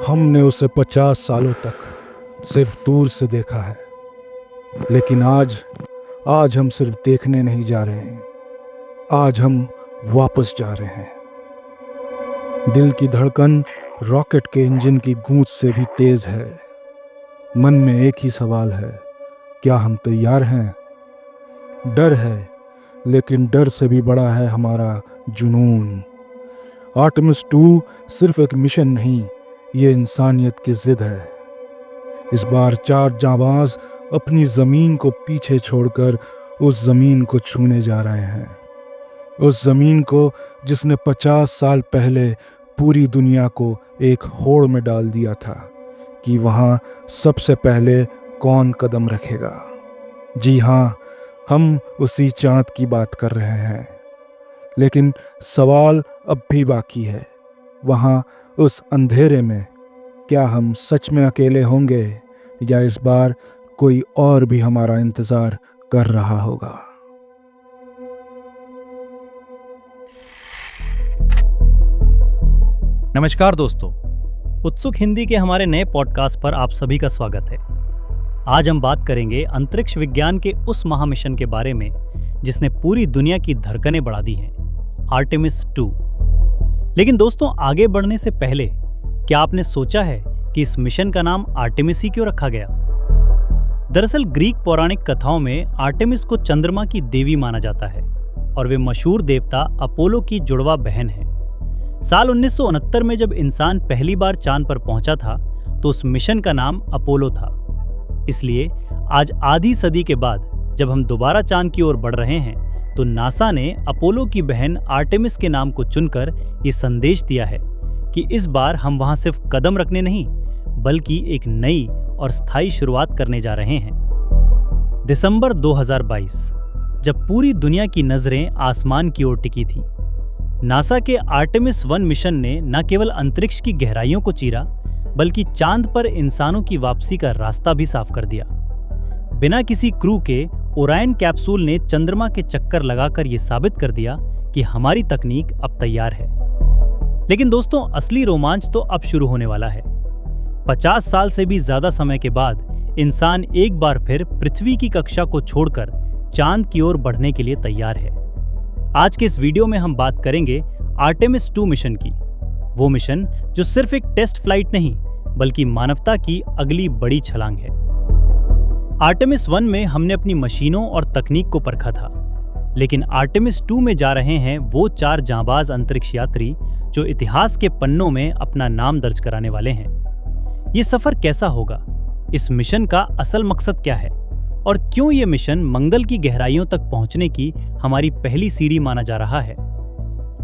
हमने उसे 50 सालों तक सिर्फ दूर से देखा है, लेकिन आज हम सिर्फ देखने नहीं जा रहे हैं, आज हम वापस जा रहे हैं। दिल की धड़कन रॉकेट के इंजन की गूंज से भी तेज है। मन में एक ही सवाल है, क्या हम तैयार हैं? डर है, लेकिन डर से भी बड़ा है हमारा जुनून। आर्टेमिस 2 सिर्फ एक मिशन नहीं, ये इंसानियत की जिद है। इस बार 4 जांबाज अपनी जमीन को पीछे छोड़कर उस जमीन को छूने जा रहे हैं, उस जमीन को जिसने 50 साल पहले पूरी दुनिया को एक होड़ में डाल दिया था कि वहाँ सबसे पहले कौन कदम रखेगा। जी हाँ, हम उसी चांद की बात कर रहे हैं, लेकिन सवाल अब भी बाकी है। वहाँ उस अंधेरे में क्या हम सच में अकेले होंगे, या इस बार कोई और भी हमारा इंतजार कर रहा होगा? नमस्कार दोस्तों, उत्सुक हिंदी के हमारे नए पॉडकास्ट पर आप सभी का स्वागत है। आज हम बात करेंगे अंतरिक्ष विज्ञान के उस महामिशन के बारे में जिसने पूरी दुनिया की धड़कनें बढ़ा दी हैं, आर्टेमिस 2। लेकिन दोस्तों, आगे बढ़ने से पहले क्या आपने सोचा है कि इस मिशन का नाम आर्टेमिस ही क्यों रखा गया? दरअसल ग्रीक पौराणिक कथाओं में आर्टेमिस को चंद्रमा की देवी माना जाता है और वे मशहूर देवता अपोलो की जुड़वा बहन है। साल 1969 में जब इंसान पहली बार चांद पर पहुंचा था तो उस मिशन का नाम अपोलो था। इसलिए आज आधी सदी के बाद जब हम दोबारा चांद की ओर बढ़ रहे हैं तो नासा ने अपोलो की बहन आर्टेमिस के नाम को चुनकर ये संदेश दिया है कि इस बार हम वहां सिर्फ कदम रखने नहीं बल्कि एक नई और स्थायी शुरुआत करने जा रहे हैं। दिसंबर 2022 जब पूरी दुनिया की नजरें आसमान की ओर टिकी थीं, नासा के आर्टेमिस 1 मिशन ने न केवल अंतरिक्ष की गहराइयों को चीरा बल्कि चांद पर इंसानों की वापसी का रास्ता भी साफ कर दिया। बिना किसी क्रू के ओरायन कैप्सूल ने चंद्रमा के चक्कर लगाकर यह साबित कर दिया कि हमारी तकनीक अब तैयार है। लेकिन दोस्तों, असली रोमांच तो अब शुरू होने वाला है। 50 साल से भी ज्यादा समय के बाद इंसान एक बार फिर पृथ्वी की कक्षा को छोड़कर चांद की ओर बढ़ने के लिए तैयार है। आज के इस वीडियो में हम बात करेंगे आर्टेमिस 2 मिशन की, वो मिशन जो सिर्फ एक टेस्ट फ्लाइट नहीं बल्कि मानवता की अगली बड़ी छलांग है। आर्टेमिस 1 में हमने अपनी मशीनों और तकनीक को परखा था, लेकिन आर्टेमिस 2 में जा रहे हैं वो 4 जांबाज अंतरिक्ष यात्री जो इतिहास के पन्नों में अपना नाम दर्ज कराने वाले हैं। ये सफर कैसा होगा? इस मिशन का असल मकसद क्या है? और क्यों ये मिशन मंगल की गहराइयों तक पहुंचने की हमारी पहली सीढ़ी माना जा रहा है?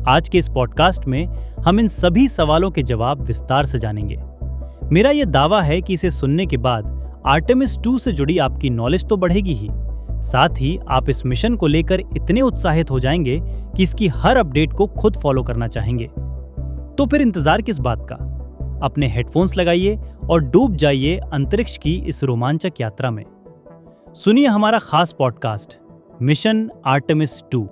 आज के इस पॉडकास्ट में हम इन सभी सवालों के जवाब विस्तार से जानेंगे। मेरा यह दावा है कि इसे सुनने के बाद आर्टेमिस 2 से जुड़ी आपकी नॉलेज तो बढ़ेगी ही, साथ ही आप इस मिशन को लेकर इतने उत्साहित हो जाएंगे कि इसकी हर अपडेट को खुद फॉलो करना चाहेंगे। तो फिर इंतजार किस बात का? अपने हेडफोन्स लगाइए और डूब जाइए अंतरिक्ष की इस रोमांचक यात्रा में। सुनिए हमारा खास पॉडकास्ट मिशन आर्टेमिस 2।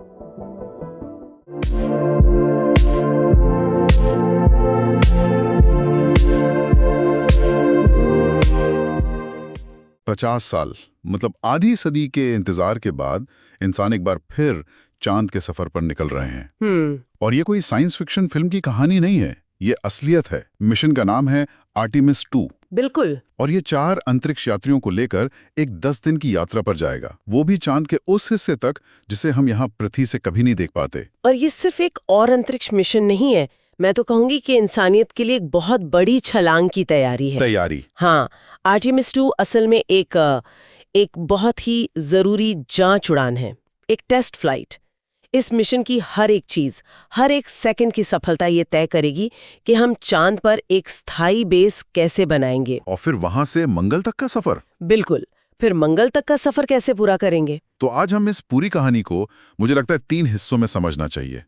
पचास साल मतलब आधी सदी के इंतजार के बाद इंसान एक बार फिर चांद के सफर पर निकल रहे हैं। और ये कोई साइंस फिक्शन फिल्म की कहानी नहीं है, ये असलियत है। मिशन का नाम है आर्टेमिस 2। बिल्कुल। और ये 4 अंतरिक्ष यात्रियों को लेकर एक 10 दिन की यात्रा पर जाएगा, वो भी चांद के उस हिस्से तक जिसे हम यहाँ पृथ्वी से कभी नहीं देख पाते। और ये सिर्फ एक और अंतरिक्ष मिशन नहीं है, मैं तो कहूंगी कि इंसानियत के लिए एक बहुत बड़ी छलांग की तैयारी है। हाँ, आर्टेमिस 2 असल में एक बहुत ही जरूरी जांच उड़ान है, एक टेस्ट फ्लाइट। इस मिशन की हर एक चीज, हर एक सेकंड की सफलता ये तय करेगी कि हम चांद पर एक स्थायी बेस कैसे बनाएंगे। और फिर वहां से मंगल तक का सफर। बिल्कुल, फिर मंगल तक का सफर कैसे पूरा करेंगे। तो आज हम इस पूरी कहानी को, मुझे लगता है, 3 हिस्सों में समझना चाहिए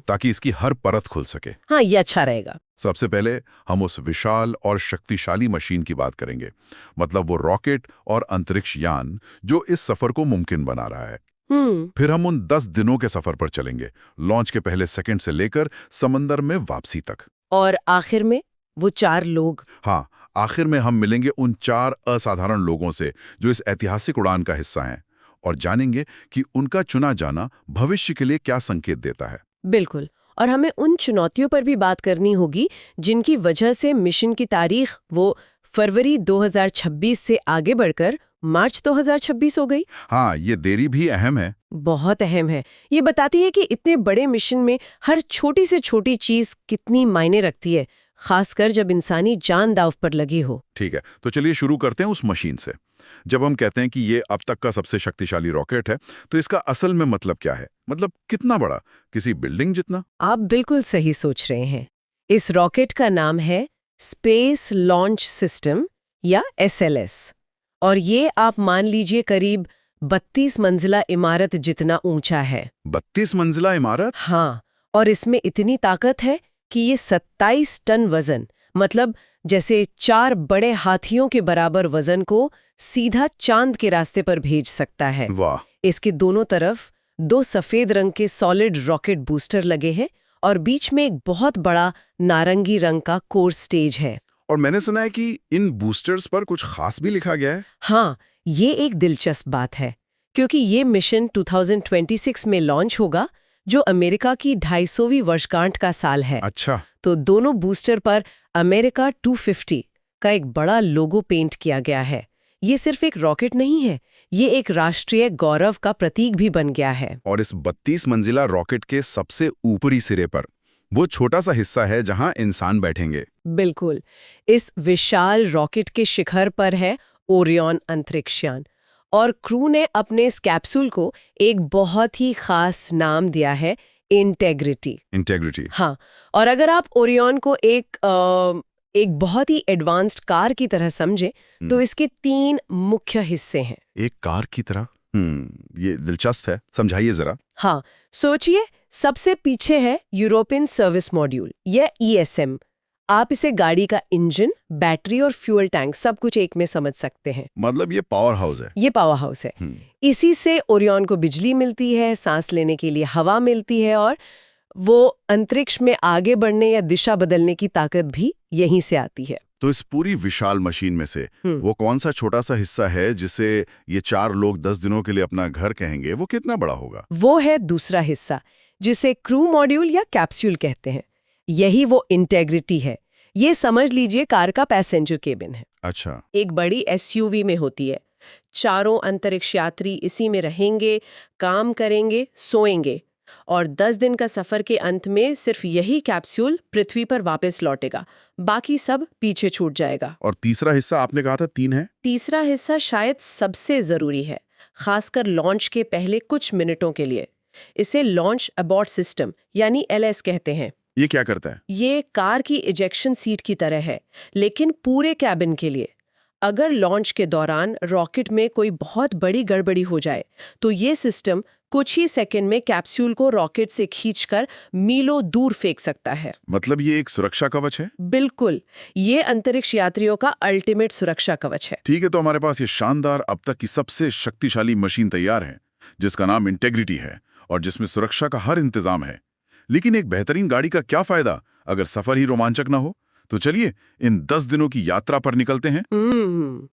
ताकि इसकी हर परत खुल सके। हाँ, ये अच्छा रहेगा। सबसे पहले हम उस विशाल और शक्तिशाली मशीन की बात करेंगे, मतलब वो रॉकेट और अंतरिक्ष यान जो इस सफर को मुमकिन बना रहा है। फिर हम उन 10 दिनों के सफर पर चलेंगे, लॉन्च के पहले सेकंड से लेकर समंदर में वापसी तक। और आखिर में वो 4 लोग। हाँ, आखिर में हम मिलेंगे उन 4 असाधारण लोगों से जो इस ऐतिहासिक उड़ान का हिस्सा हैं और जानेंगे कि उनका चुना जाना भविष्य के लिए क्या संकेत देता है। बिल्कुल। और हमें उन चुनौतियों पर भी बात करनी होगी जिनकी वजह से मिशन की तारीख वो फरवरी 2026 से आगे बढ़कर मार्च 2026 हो गई। हाँ, ये देरी भी अहम है। बहुत अहम है। ये बताती है कि इतने बड़े मिशन में हर छोटी से छोटी चीज कितनी मायने रखती है, खासकर जब इंसानी जान दांव पर लगी हो। ठीक है, तो चलिए शुरू करते हैं उस मशीन से। जब हम कहते हैं कि ये अब तक का सबसे शक्तिशाली रॉकेट है, तो इसका असल में मतलब क्या है? मतलब कितना बड़ा? किसी बिल्डिंग जितना? आप बिल्कुल सही सोच रहे हैं। इस रॉकेट का नाम है स्पेस लॉन्च सिस्टम या SLS, और ये आप मान लीजिए करीब 32 मंजिला इमारत जितना ऊंचा है। 32 मंजिला इमारत? हाँ, और इसमें इतनी ताकत है कि ये 27 टन वजन, मतलब जैसे 4 बड़े हाथियों के बराबर वजन को सीधा चांद के रास्ते पर भेज सकता है। वाह! इसके दोनों तरफ 2 सफेद रंग के सॉलिड रॉकेट बूस्टर लगे हैं और बीच में एक बहुत बड़ा नारंगी रंग का कोर स्टेज है। और मैंने सुना है कि इन बूस्टर्स पर कुछ खास भी लिखा गया है। हाँ, ये एक दिलचस्प बात है, क्योंकि ये मिशन 2026 में लॉन्च होगा, जो अमेरिका की 250वीं वर्षगांठ का साल है। अच्छा। तो दोनों बूस्टर पर अमेरिका 250 का एक बड़ा लोगो पेंट किया गया है। ये सिर्फ एक रॉकेट नहीं है, ये एक राष्ट्रीय गौरव का प्रतीक भी बन गया है। और इस 32 मंजिला रॉकेट के सबसे ऊपरी सिरे पर वो छोटा सा हिस्सा है जहां इंसान बैठेंगे। बिल्कुल। इस विशाल रॉकेट के शिखर पर है ओरियन अंतरिक्षयान, और क्रू ने अपने इस कैप्सूल को एक बहुत ही खास नाम दिया है, इंटेग्रिटी। इंटेग्रिटी। हाँ, और अगर आप ओरियन को एक बहुत ही एडवांस्ड कार की तरह समझे, तो इसके 3 मुख्य हिस्से हैं। एक कार की तरह? ये दिलचस्प है, समझाइए जरा। हाँ, सोचिए, सबसे पीछे है यूरोपियन सर्विस मॉड्यूल या ESM। आप इसे गाड़ी का इंजन, बैटरी और फ्यूल टैंक सब कुछ एक में समझ सकते हैं। मतलब ये पावर हाउस है। ये पावर हाउस है। इसी से ओरियन को बिजली मिलती है, सांस लेने के लिए हवा मिलती है, और वो अंतरिक्ष में आगे बढ़ने या दिशा बदलने की ताकत भी यहीं से आती है। तो इस पूरी विशाल मशीन में से वो कौन सा छोटा सा हिस्सा है जिसे ये 4 लोग 10 दिनों के लिए अपना घर कहेंगे, वो कितना बड़ा होगा? वो है दूसरा हिस्सा, जिसे क्रू मॉड्यूल या कैप्सूल कहते हैं। यही वो इंटेग्रिटी है। ये समझ लीजिए कार का पैसेंजर केबिन है। अच्छा। एक बड़ी SUV में होती है। 4 अंतरिक्ष यात्री इसी में रहेंगे, काम करेंगे, सोएंगे, और 10 दिन का सफर के अंत में सिर्फ यही कैप्सूल पृथ्वी पर वापस लौटेगा, बाकी सब पीछे छूट जाएगा। और तीसरा हिस्सा आपने कहा था 3 है? तीसरा हिस्सा शायद सबसे जरूरी है, खासकर लॉन्च के पहले कुछ मिनटों के लिए। इसे लॉन्च अबॉर्ट सिस्टम यानी LS कहते हैं। ये क्या करता है? ये कार की इजेक्शन सीट की तरह है, लेकिन पूरे कैबिन के लिए। अगर लॉन्च के दौरान रॉकेट में कोई बहुत बड़ी गड़बड़ी हो जाए, तो ये सिस्टम कुछ ही सेकंड में कैप्सूल को रॉकेट से खींचकर मीलों दूर फेंक सकता है। मतलब ये एक सुरक्षा कवच है? बिल्कुल, ये अंतरिक्ष यात्रियों का अल्टीमेट सुरक्षा कवच है। ठीक है, तो हमारे पास ये शानदार अब तक की सबसे शक्तिशाली मशीन तैयार है, जिसका नाम इंटेग्रिटी है और जिसमें सुरक्षा का हर इंतजाम है। लेकिन एक बेहतरीन गाड़ी का क्या फायदा अगर सफर ही रोमांचक ना हो? तो चलिए इन 10 दिनों की यात्रा पर निकलते हैं।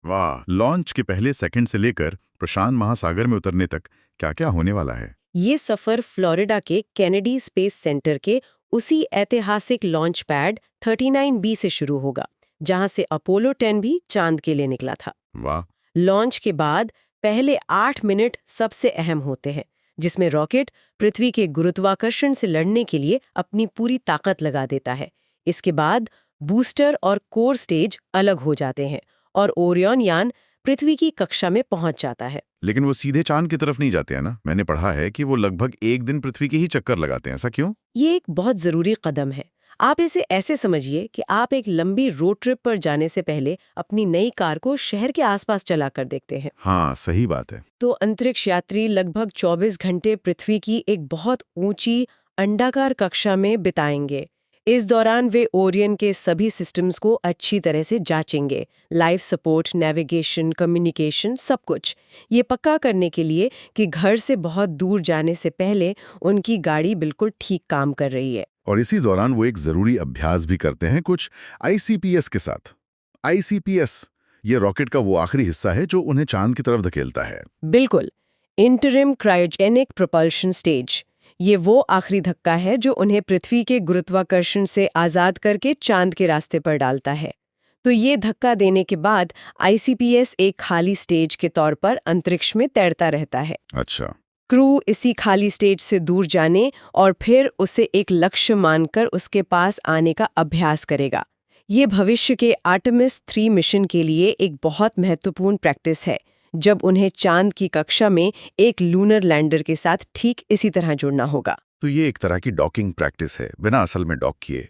वाह! लॉन्च के पहले सेकंड से लेकर प्रशांत महासागर में उतरने तक क्या-क्या होने वाला है? ये सफर फ्लोरिडा के केनेडी स्पेस सेंटर के उसी ऐतिहासिक लॉन्च पैड 39B से शुरू होगा, जहां से अपोलो 10 भी चांद के लिए निकला था। वाह! लॉन्च के बाद पहले 8 मिनट सबसे अहम होते हैं, जिसमें रॉकेट पृथ्वी के गुरुत्वाकर्षण से लड़ने के लिए अपनी पूरी ताकत लगा देता है। इसके बाद बूस्टर और कोर स्टेज अलग हो जाते हैं और ओरियन यान पृथ्वी की कक्षा में पहुंच जाता है। लेकिन वो सीधे चांद की तरफ नहीं जाते हैं ना? मैंने पढ़ा है कि वो लगभग 1 दिन पृथ्वी के ही चक्कर लगाते हैं। ऐसा क्यों? ये एक बहुत जरूरी कदम है। आप इसे ऐसे समझिए कि आप एक लंबी रोड ट्रिप पर जाने से पहले अपनी नई कार को शहर के आसपास चलाकर देखते हैं। हाँ, सही बात है। तो अंतरिक्ष यात्री लगभग 24 घंटे पृथ्वी की एक बहुत ऊंची अंडाकार कक्षा में बिताएंगे। इस दौरान वे ओरियन के सभी सिस्टम्स को अच्छी तरह से जांचेंगे, लाइफ सपोर्ट, नेविगेशन, कम्युनिकेशन, सब कुछ। ये पक्का करने के लिए कि घर से बहुत दूर जाने से पहले उनकी गाड़ी बिल्कुल ठीक काम कर रही है। और इसी दौरान वो एक जरूरी अभ्यास भी करते हैं कुछ ICPS के साथ। ICPS ये रॉकेट का वो आखिरी हिस्सा है जो उन्हें चांद की तरफ धकेलता है। बिल्कुल, इंटरिम क्रायोजेनिक प्रोपल्शन स्टेज। ये वो आखिरी धक्का है जो उन्हें पृथ्वी के गुरुत्वाकर्षण से आजाद करके चांद के रास्ते पर डालता है। तो ये धक्का देने के बाद ICPS एक खाली स्टेज के तौर पर अंतरिक्ष में तैरता रहता है। अच्छा। क्रू इसी खाली स्टेज से दूर जाने और फिर उसे एक लक्ष्य मानकर उसके पास आने का अभ्यास करेगा। ये भविष्य के आर्टेमिस 3 मिशन के लिए एक बहुत महत्वपूर्ण प्रैक्टिस है, जब उन्हें चांद की कक्षा में एक लूनर लैंडर के साथ ठीक इसी तरह जुड़ना होगा। तो ये एक तरह की डॉकिंग प्रैक्टिस है, बिना असल में डॉक किए।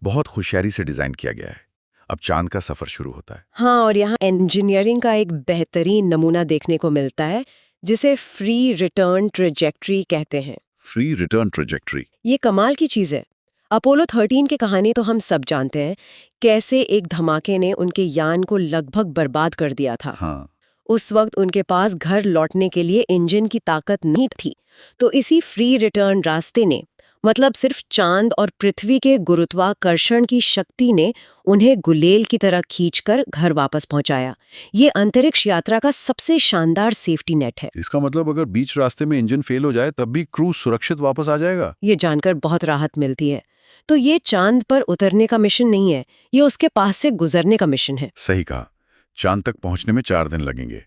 बहुत होशियारी से डिजाइन किया गया है। अब चांद का सफर शुरू होता है। हाँ, और यहाँ इंजीनियरिंग का एक बेहतरीन नमूना देखने को मिलता है, जिसे फ्री रिटर्न ट्रेजेक्ट्री कहते हैं। फ्री रिटर्न ट्रेजेक्ट्री, ये कमाल की चीज है। अपोलो 13 की कहानी तो हम सब जानते हैं, कैसे एक धमाके ने उनके यान को लगभग बर्बाद कर दिया था। हाँ। उस वक्त उनके पास घर लौटने के लिए इंजन की ताकत नहीं थी। तो इसी फ्री रिटर्न रास्ते ने, मतलब सिर्फ चांद और पृथ्वी के गुरुत्वाकर्षण की शक्ति ने उन्हें गुलेल की तरह खींचकर घर वापस पहुंचाया। ये अंतरिक्ष यात्रा का सबसे शानदार सेफ्टी नेट है। इसका मतलब अगर बीच रास्ते में इंजन फेल हो जाए तब भी क्रू सुरक्षित वापस आ जाएगा। ये जानकर बहुत राहत मिलती है। तो ये चांद पर उतरने का मिशन नहीं है, ये उसके पास से गुजरने का मिशन है। सही कहा। चांद तक पहुंचने में 4 दिन लगेंगे।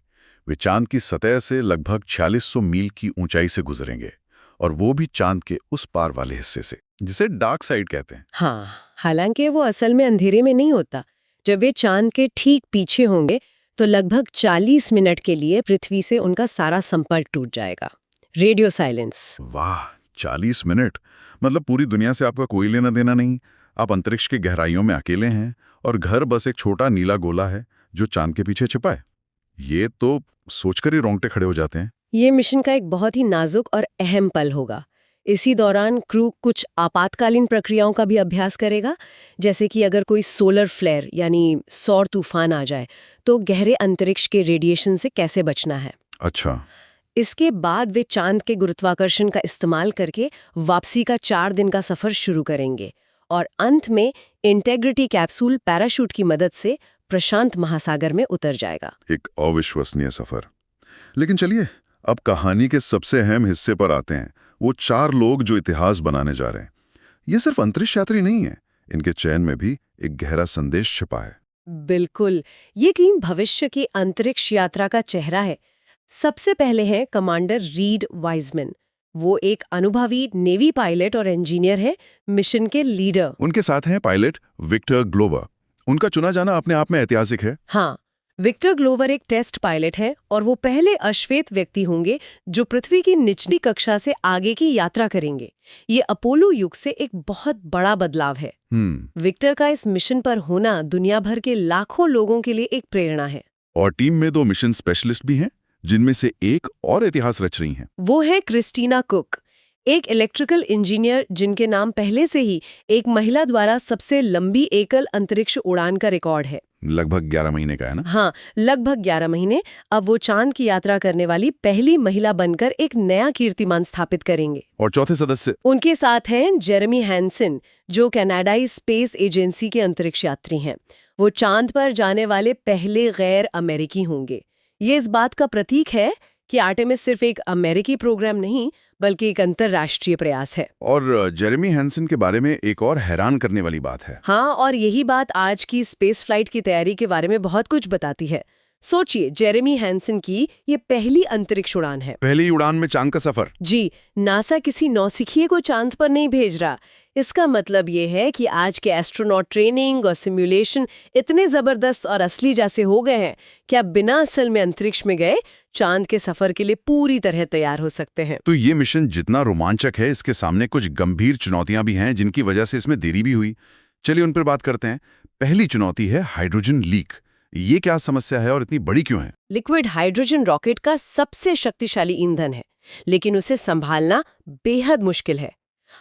वे चांद की सतह से लगभग 4600 मील की ऊंचाई से गुजरेंगे, और वो भी चांद के उस पार वाले हिस्से से, जिसे डार्क साइड कहते हैं। हाँ, हालांकि वो असल में अंधेरे में नहीं होता। जब वे चांद के ठीक पीछे होंगे तो लगभग 40 मिनट के लिए पृथ्वी से उनका सारा संपर्क टूट जाएगा। Radio silence. वाह, 40 मिनट! मतलब पूरी दुनिया से आपका कोई लेना देना नहीं। आप अंतरिक्ष की गहराइयों में अकेले हैं और घर बस एक छोटा नीला गोला है जो चांद के पीछे छिपा है। ये तो सोचकर ही रोंगटे खड़े हो जाते हैं। ये मिशन का एक बहुत ही नाजुक और अहम पल होगा। इसी दौरान क्रू कुछ आपातकालीन प्रक्रियाओं का भी अभ्यास करेगा, जैसे कि अगर कोई सोलर फ्लेयर यानी सौर तूफान आ जाए तो गहरे अंतरिक्ष के रेडिएशन से कैसे बचना है। अच्छा। इसके बाद वे चांद के गुरुत्वाकर्षण का इस्तेमाल करके वापसी का 4 दिन का सफर शुरू करेंगे, और अंत में इंटेग्रिटी कैप्सूल पैराशूट की मदद से प्रशांत महासागर में उतर जाएगा। एक अविश्वसनीय सफर। लेकिन चलिए अब कहानी के सबसे अहम हिस्से पर आते हैं। वो 4 लोग जो इतिहास बनाने जा रहे हैं। ये सिर्फ अंतरिक्ष यात्री नहीं है, इनके चयन में भी एक गहरा संदेश छिपा है। बिल्कुल, ये टीम भविष्य की अंतरिक्ष यात्रा का चेहरा है। सबसे पहले हैं कमांडर रीड वाइजमैन। वो एक अनुभवी नेवी पायलट और इंजीनियर हैं, मिशन के लीडर। उनके साथ हैं पायलट विक्टर ग्लोवर। उनका चुना जाना अपने आप में ऐतिहासिक है। हाँ, विक्टर ग्लोवर एक टेस्ट पायलट है और वो पहले अश्वेत व्यक्ति होंगे जो पृथ्वी की निचली कक्षा से आगे की यात्रा करेंगे। ये अपोलो युग से एक बहुत बड़ा बदलाव है। विक्टर का इस मिशन पर होना दुनिया भर के लाखों लोगों के लिए एक प्रेरणा है। और टीम में 2 मिशन स्पेशलिस्ट भी हैं, जिनमें से एक और इतिहास रच रही हैं। वो है क्रिस्टीना कुक, एक इलेक्ट्रिकल इंजीनियर जिनके नाम पहले से ही एक महिला द्वारा सबसे लंबी एकल अंतरिक्ष उड़ान का रिकॉर्ड है। लगभग 11 महीने का है ना? हाँ, लगभग 11 महीने। अब वो चांद की यात्रा करने वाली पहली महिला बनकर एक नया कीर्तिमान स्थापित करेंगे। और चौथे सदस्य उनके साथ हैं जेरेमी हैंसन, जो कनाडाई स्पेस एजेंसी के अंतरिक्ष यात्री हैं। वो चांद पर जाने वाले पहले गैर अमेरिकी होंगे। ये इस बात का प्रतीक है कि आर्टेमिस सिर्फ एक अमेरिकी प्रोग्राम नहीं, बल्कि एक अंतर्राष्ट्रीय प्रयास है। और जेरेमी हैंसन के बारे में एक और हैरान करने वाली बात है। हाँ, और यही बात आज की स्पेस फ्लाइट की तैयारी के बारे में बहुत कुछ बताती है। सोचिए, जेरेमी हैंसन की ये पहली अंतरिक्ष उड़ान है। पहली उड़ान में चांद का सफर। जी, नासा किसी नौसिखिए को चांद पर नहीं भेज रहा। इसका मतलब ये है कि आज के एस्ट्रोनॉट ट्रेनिंग और सिमुलेशन इतने जबरदस्त और असली जैसे हो गए हैं कि आप बिना असल में अंतरिक्ष में गए चांद के सफर के लिए पूरी तरह तैयार हो सकते हैं। तो ये मिशन जितना रोमांचक है, इसके सामने कुछ गंभीर चुनौतियां भी हैं, जिनकी वजह से इसमें देरी भी हुई। चलिए उन पर बात करते हैं। पहली चुनौती है हाइड्रोजन लीक। ये क्या समस्या है और इतनी बड़ी क्यों है? लिक्विड हाइड्रोजन रॉकेट का सबसे शक्तिशाली ईंधन है, लेकिन उसे संभालना बेहद मुश्किल है।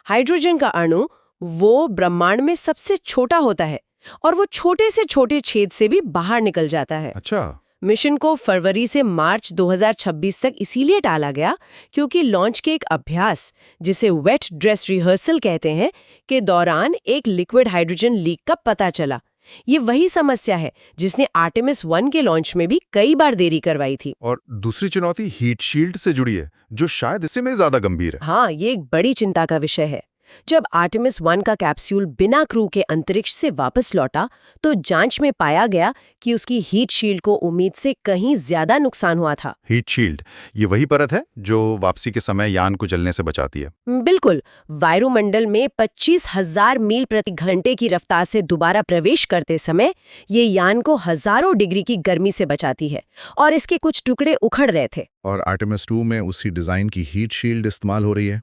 हाइड्रोजन का अणु वो ब्रह्मांड में सबसे छोटा होता है और वो छोटे से छोटे छेद से भी बाहर निकल जाता है। अच्छा। मिशन को फरवरी से मार्च 2026 तक इसीलिए टाला गया क्योंकि लॉन्च के एक अभ्यास, जिसे वेट ड्रेस रिहर्सल कहते हैं, के दौरान एक लिक्विड हाइड्रोजन लीक का पता चला। ये वही समस्या है जिसने आर्टेमिस 1 के लॉन्च में भी कई बार देरी करवाई थी। और दूसरी चुनौती हीट शील्ड से जुड़ी है, जो शायद इससे में ज्यादा गंभीर है। हाँ, ये एक बड़ी चिंता का विषय है। जब आर्टेमिस 1 का कैप्सूल बिना क्रू के अंतरिक्ष से वापस लौटा तो जांच में पाया गया कि उसकी हीट शील्ड को उम्मीद से कहीं ज्यादा नुकसान हुआ था। हीट शील्ड, ये वही परत है जो वापसी के समय यान को जलने से बचाती है। बिल्कुल। वायुमंडल में 25,000 मील प्रति घंटे की रफ्तार से दोबारा प्रवेश करते समय ये यान को हजारों डिग्री की गर्मी से बचाती है और इसके कुछ टुकड़े उखड़ रहे थे। और आर्टेमिस 2 में उसी डिजाइन की हीट शील्ड इस्तेमाल हो रही है,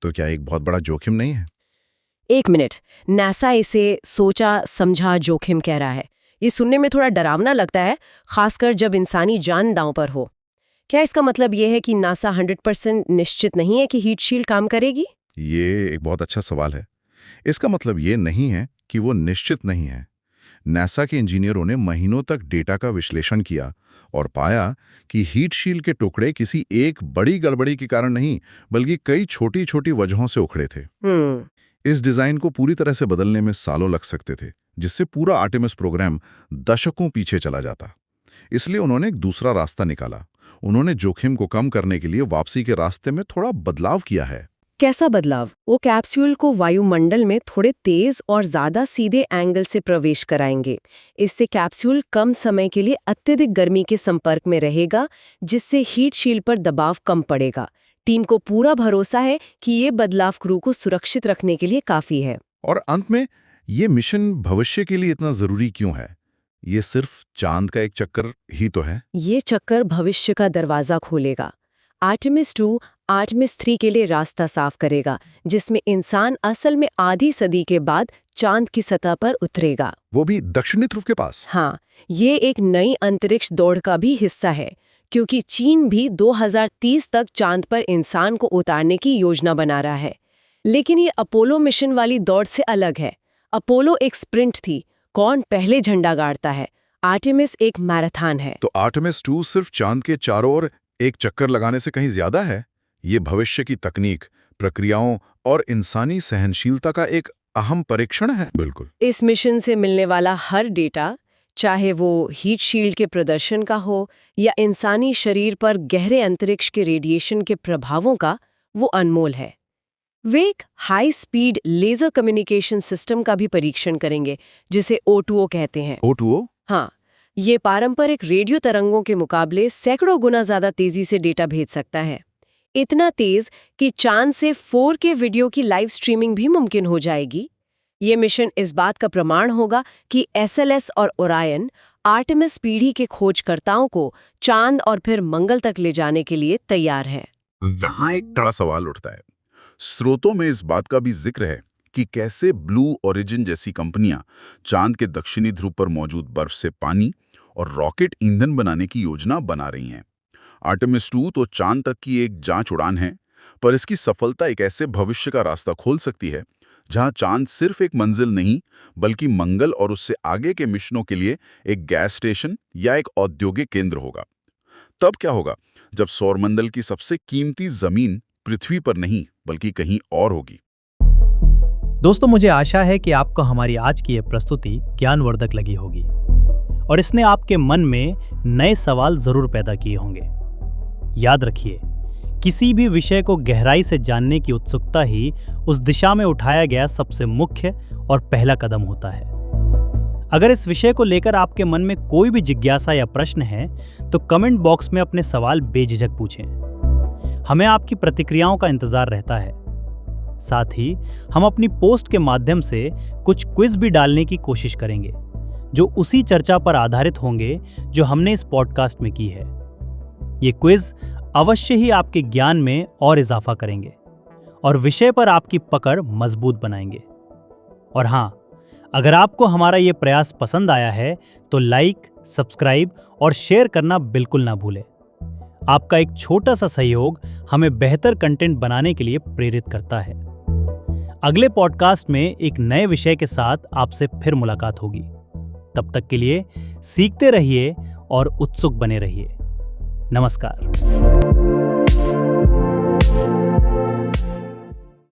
तो क्या एक बहुत बड़ा जोखिम नहीं है? एक मिनट, नासा इसे सोचा समझा जोखिम कह रहा है। ये सुनने में थोड़ा डरावना लगता है, खासकर जब इंसानी जान दांव पर हो। क्या इसका मतलब ये है कि नासा 100% निश्चित नहीं है कि हीट शील्ड काम करेगी? ये एक बहुत अच्छा सवाल है। इसका मतलब ये नहीं है कि वो निश्चित नहीं है। नासा के इंजीनियरों ने महीनों तक डेटा का विश्लेषण किया और पाया कि हीट शील्ड के टुकड़े किसी एक बड़ी गड़बड़ी के कारण नहीं, बल्कि कई छोटी छोटी वजहों से उखड़े थे। इस डिजाइन को पूरी तरह से बदलने में सालों लग सकते थे, जिससे पूरा आर्टेमिस प्रोग्राम दशकों पीछे चला जाता। इसलिए उन्होंने एक दूसरा रास्ता निकाला। उन्होंने जोखिम को कम करने के लिए वापसी के रास्ते में थोड़ा बदलाव किया है। कैसा बदलाव? वो कैप्सूल को वायुमंडल में थोड़े तेज और ज्यादा सीधे एंगल से प्रवेश कराएंगे। इससे कैप्सूल कम समय के लिए अत्यधिक गर्मी के संपर्क में रहेगा, जिससे हीट शील्ड पर दबाव कम पड़ेगा। टीम को पूरा भरोसा है कि ये बदलाव क्रू को सुरक्षित रखने के लिए काफी है। और अंत में, ये मिशन भविष्य के लिए इतना जरूरी क्यों है? ये सिर्फ चांद का एक चक्कर ही तो है। ये चक्कर भविष्य का दरवाजा खोलेगा। आर्टेमिस 2 आर्टेमिस 3 के लिए रास्ता साफ करेगा, जिसमें इंसान असल में आधी सदी के बाद चांद की सतह पर उतरेगा, वो भी दक्षिणी ध्रुव के पास। हाँ, ये एक नई अंतरिक्ष दौड़ का भी हिस्सा है, क्योंकि चीन भी 2030 तक चांद पर इंसान को उतारने की योजना बना रहा है। लेकिन ये अपोलो मिशन वाली दौड़ से अलग है। अपोलो एक स्प्रिंट थी, कौन पहले झंडा गाड़ता है। आर्टेमिस एक मैराथन है। तो आर्टेमिस 2 सिर्फ चांद के चारों ओर एक चक्कर लगाने से कहीं ज्यादा है। ये भविष्य की तकनीक, प्रक्रियाओं और इंसानी सहनशीलता का एक अहम परीक्षण है। बिल्कुल। इस मिशन से मिलने वाला हर डेटा, चाहे वो हीट शील्ड के प्रदर्शन का हो या इंसानी शरीर पर गहरे अंतरिक्ष के रेडिएशन के प्रभावों का, वो अनमोल है। वे एक high speed laser communication system का भी परीक्षण करेंगे, जिसे O2O कहते हैं। O2O? हाँ, ये पारंपरिक रेडियो तरंगों के मुकाबले सैकड़ों गुना ज्यादा तेजी से डेटा भेज सकता है। इतना तेज कि चांद से 4K वीडियो की लाइव स्ट्रीमिंग भी मुमकिन हो जाएगी। ये मिशन इस बात का प्रमाण होगा कि SLS और ओरायन आर्टेमिस पीढ़ी के खोजकर्ताओं को चांद और फिर मंगल तक ले जाने के लिए तैयार हैं। यहाँ एक बड़ा सवाल उठता है। स्रोतों में इस बात का भी जिक्र है कि कैसे ब्लू ओरिजिन जैसी कंपनियां चांद के दक्षिणी ध्रुव पर मौजूद बर्फ से पानी और रॉकेट ईंधन बनाने की योजना बना रही हैं। आर्टेमिस 2 तो चांद तक की एक जांच उड़ान है, पर इसकी सफलता एक ऐसे भविष्य का रास्ता खोल सकती है जहां चांद सिर्फ एक मंजिल नहीं, बल्कि मंगल और उससे आगे के मिशनों के लिए एक गैस स्टेशन या एक औद्योगिक केंद्र होगा। तब क्या होगा जब सौरमंडल की सबसे कीमती जमीन पृथ्वी पर नहीं, बल्कि कहीं और होगी। दोस्तों, मुझे आशा है कि आपको हमारी आज की यह प्रस्तुति ज्ञानवर्धक लगी होगी और इसने आपके मन में नए सवाल जरूर पैदा किए होंगे। याद रखिए, किसी भी विषय को गहराई से जानने की उत्सुकता ही उस दिशा में उठाया गया सबसे मुख्य और पहला कदम होता है। अगर इस विषय को लेकर आपके मन में कोई भी जिज्ञासा या प्रश्न है तो कमेंट बॉक्स में अपने सवाल बेझिझक पूछें। हमें आपकी प्रतिक्रियाओं का इंतजार रहता है। साथ ही हम अपनी पोस्ट के माध्यम से कुछ क्विज भी डालने की कोशिश करेंगे, जो उसी चर्चा पर आधारित होंगे जो हमने इस पॉडकास्ट में की है। ये क्विज अवश्य ही आपके ज्ञान में और इजाफा करेंगे और विषय पर आपकी पकड़ मजबूत बनाएंगे। और हाँ, अगर आपको हमारा ये प्रयास पसंद आया है तो लाइक, सब्सक्राइब और शेयर करना बिल्कुल ना भूलें। आपका एक छोटा सा सहयोग हमें बेहतर कंटेंट बनाने के लिए प्रेरित करता है। अगले पॉडकास्ट में एक नए विषय के साथ आपसे फिर मुलाकात होगी। तब तक के लिए सीखते रहिए और उत्सुक बने रहिए। नमस्कार।